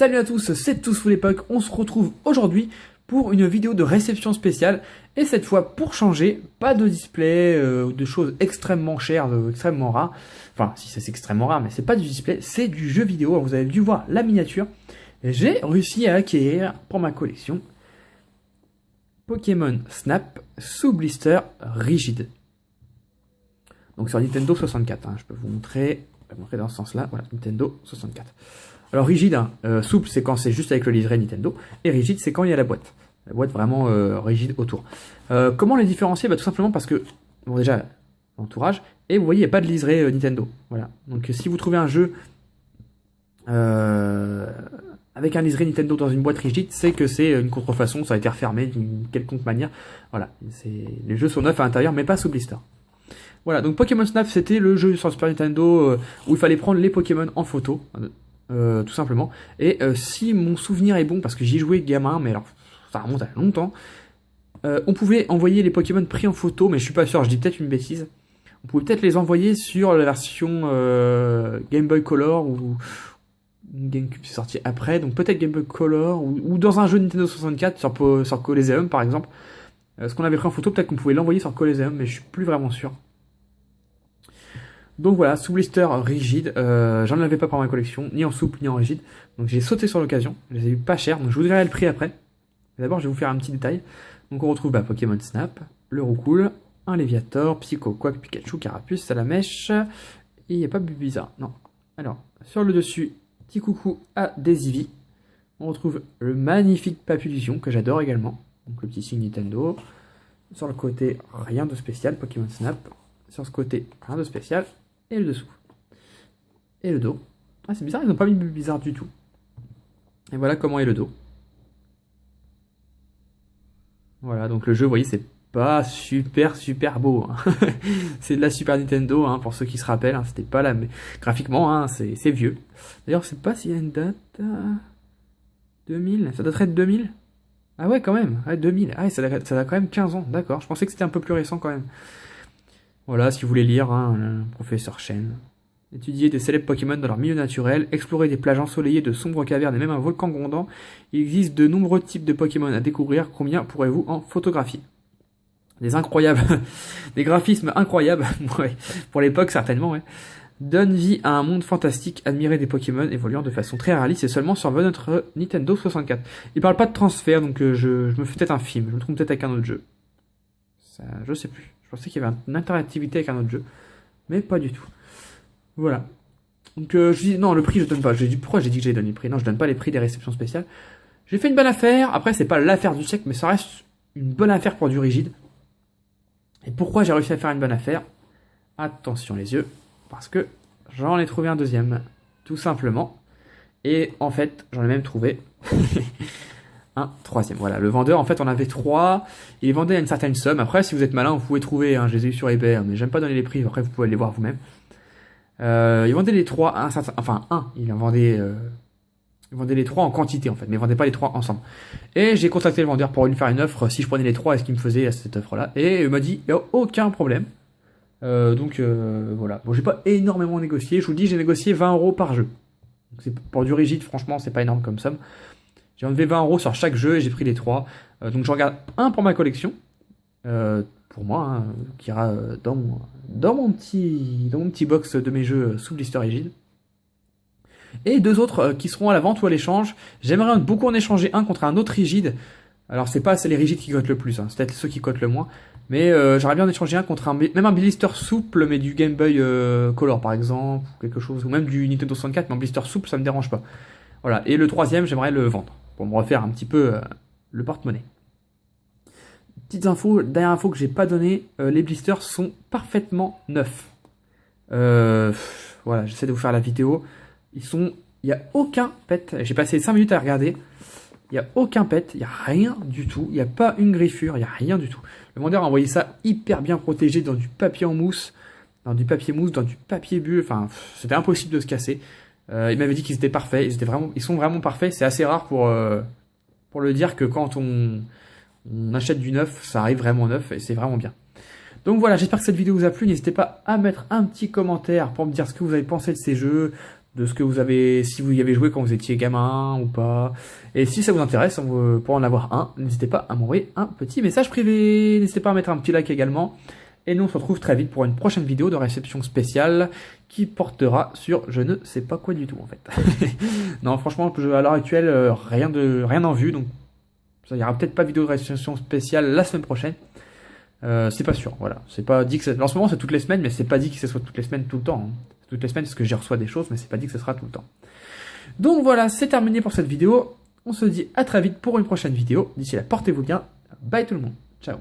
Salut à tous, c'est Tous Full Epoch. On se retrouve aujourd'hui pour une vidéo de réception spéciale. Et cette fois, pour changer, pas de display, de choses extrêmement chères, extrêmement rares. Enfin, si c'est extrêmement rare, mais c'est pas du display, c'est du jeu vidéo. Vous avez dû voir la miniature. J'ai réussi à acquérir pour ma collection Pokémon Snap sous blister rigide. Donc sur Nintendo 64, je peux vous montrer, dans ce sens-là. Voilà, Nintendo 64. Alors rigide, souple, c'est quand c'est juste avec le liseré Nintendo, et rigide, c'est quand il y a la boîte. La boîte vraiment rigide autour. Comment les différencier? Tout simplement parce que, bon déjà, l'entourage, et vous voyez, il n'y a pas de liseré Nintendo. Voilà. Donc si vous trouvez un jeu avec un liseré Nintendo dans une boîte rigide, c'est que c'est une contrefaçon, ça a été refermé d'une quelconque manière. Voilà, les jeux sont neufs à l'intérieur, mais pas sous blister. Voilà, donc Pokémon Snap, c'était le jeu sur Super Nintendo où il fallait prendre les Pokémon en photo. Tout simplement. Et si mon souvenir est bon, parce que j'y jouais gamin, mais alors ça remonte à longtemps, on pouvait envoyer les Pokémon pris en photo, mais je suis pas sûr, je dis peut-être une bêtise. On pouvait peut-être les envoyer sur la version Game Boy Color ou GameCube, c'est sorti après, donc peut-être Game Boy Color ou dans un jeu Nintendo 64 sur Coliseum par exemple. Ce qu'on avait pris en photo, peut-être qu'on pouvait l'envoyer sur Coliseum, mais je suis plus vraiment sûr. Donc voilà, sous blister rigide, j'en avais pas pour ma collection, ni en souple ni en rigide, donc j'ai sauté sur l'occasion, je les ai eu pas cher, donc je vous dirai le prix après. D'abord je vais vous faire un petit détail. Donc on retrouve Pokémon Snap, le Roucoule, un Léviator, Psycho, Quack, Pikachu, Carapuce, Salamèche, et il n'y a pas Bulbizarre, non. Alors, sur le dessus, petit coucou à Daisy. On retrouve le magnifique Papillusion, que j'adore également, donc le petit signe Nintendo. Sur le côté, rien de spécial, Pokémon Snap. Sur ce côté, rien de spécial. Et le dessous. Et le dos. Ah, c'est bizarre, ils n'ont pas mis Bulbizarre du tout. Et voilà comment est le dos. Voilà, donc le jeu, vous voyez, c'est pas super beau. C'est de la Super Nintendo, pour ceux qui se rappellent. C'était pas là, mais graphiquement, c'est vieux. D'ailleurs, je sais pas s'il y a une date. 2000, ça daterait de 2000. Ah ouais, quand même. Ouais, 2000. Ah ouais, ça a quand même 15 ans. D'accord, je pensais que c'était un peu plus récent quand même. Voilà, si vous voulez lire, le professeur Chen. Étudier des célèbres Pokémon dans leur milieu naturel, explorer des plages ensoleillées de sombres cavernes et même un volcan grondant. Il existe de nombreux types de Pokémon à découvrir. Combien pourrez-vous en photographier? Des incroyables, des graphismes incroyables, ouais, pour l'époque certainement, ouais. Donne vie à un monde fantastique, admirer des Pokémon évoluant de façon très réaliste et seulement sur notre Nintendo 64. Il parle pas de transfert, donc je me fais peut-être un film, je me trompe peut-être avec un autre jeu. Ça, je sais plus. Je pensais qu'il y avait une interactivité avec un autre jeu, mais pas du tout. Voilà. Donc je dis non, le prix je donne pas. Pourquoi j'ai dit que j'allais donner le prix? Non, je donne pas les prix des réceptions spéciales. J'ai fait une bonne affaire. Après, c'est pas l'affaire du siècle, mais ça reste une bonne affaire pour du rigide. Et pourquoi j'ai réussi à faire une bonne affaire? Attention les yeux, parce que j'en ai trouvé un deuxième, tout simplement. Et en fait, j'en ai même trouvé un troisième. Voilà, le vendeur, en fait, on avait 3. Il vendait à une certaine somme. Après, si vous êtes malin, vous pouvez trouver. Je les ai eu sur eBay, mais j'aime pas donner les prix. Après, vous pouvez les voir vous-même. Il vendait les 3 à un certain... Enfin, il vendait les 3 en quantité, en fait. Mais il vendait pas les 3 ensemble. Et j'ai contacté le vendeur pour lui faire une offre. Si je prenais les 3, est-ce qu'il me faisait cette offre-là? Et il m'a dit, il n'y a aucun problème. Donc, voilà. Bon, j'ai pas énormément négocié. Je vous dis, j'ai négocié 20 € par jeu. Donc, pour du rigide, franchement, c'est pas énorme comme somme. J'ai enlevé 20 € sur chaque jeu et j'ai pris les 3. Donc j'en garde un pour ma collection. Pour moi, qui ira dans mon petit box de mes jeux sous blister rigide. Et 2 autres qui seront à la vente ou à l'échange. J'aimerais beaucoup en échanger un contre un autre rigide. Alors c'est les rigides qui cotent le plus, c'est peut-être ceux qui cotent le moins. Mais j'aimerais bien en échanger un contre même un blister souple, mais du Game Boy Color par exemple, ou quelque chose. Ou même du Nintendo 64, mais en blister souple, ça me dérange pas. Voilà, et le troisième, j'aimerais le vendre, pour me refaire un petit peu le porte-monnaie. Petite info, dernière info que j'ai pas donnée, les blisters sont parfaitement neufs. Voilà, j'essaie de vous faire la vidéo. Il n'y a aucun pet, j'ai passé 5 minutes à regarder. Il n'y a aucun pet, il n'y a rien du tout. Il n'y a pas une griffure, il n'y a rien du tout. Le vendeur a envoyé ça hyper bien protégé dans du papier en mousse, dans du papier mousse, dans du papier bulle. Enfin, c'était impossible de se casser. Il m'avait dit qu'ils étaient parfaits, ils sont vraiment parfaits. C'est assez rare pour le dire que quand on achète du neuf, ça arrive vraiment neuf et c'est vraiment bien. Donc voilà, j'espère que cette vidéo vous a plu. N'hésitez pas à mettre un petit commentaire pour me dire ce que vous avez pensé de ces jeux, de ce que vous avez, si vous y avez joué quand vous étiez gamin ou pas. Et si ça vous intéresse, pour en avoir un, n'hésitez pas à m'envoyer un petit message privé. N'hésitez pas à mettre un petit like également. Et nous on se retrouve très vite pour une prochaine vidéo de réception spéciale qui portera sur je ne sais pas quoi du tout en fait. Non franchement à l'heure actuelle rien en vue, donc ça y aura peut-être pas vidéo de réception spéciale la semaine prochaine. C'est pas sûr, voilà. C'est pas dit que en ce moment c'est toutes les semaines, mais c'est pas dit que ce soit toutes les semaines tout le temps. Hein. Toutes les semaines parce que j'y reçois des choses, mais c'est pas dit que ce sera tout le temps. Donc voilà, c'est terminé pour cette vidéo. On se dit à très vite pour une prochaine vidéo. D'ici là, portez-vous bien. Bye tout le monde. Ciao.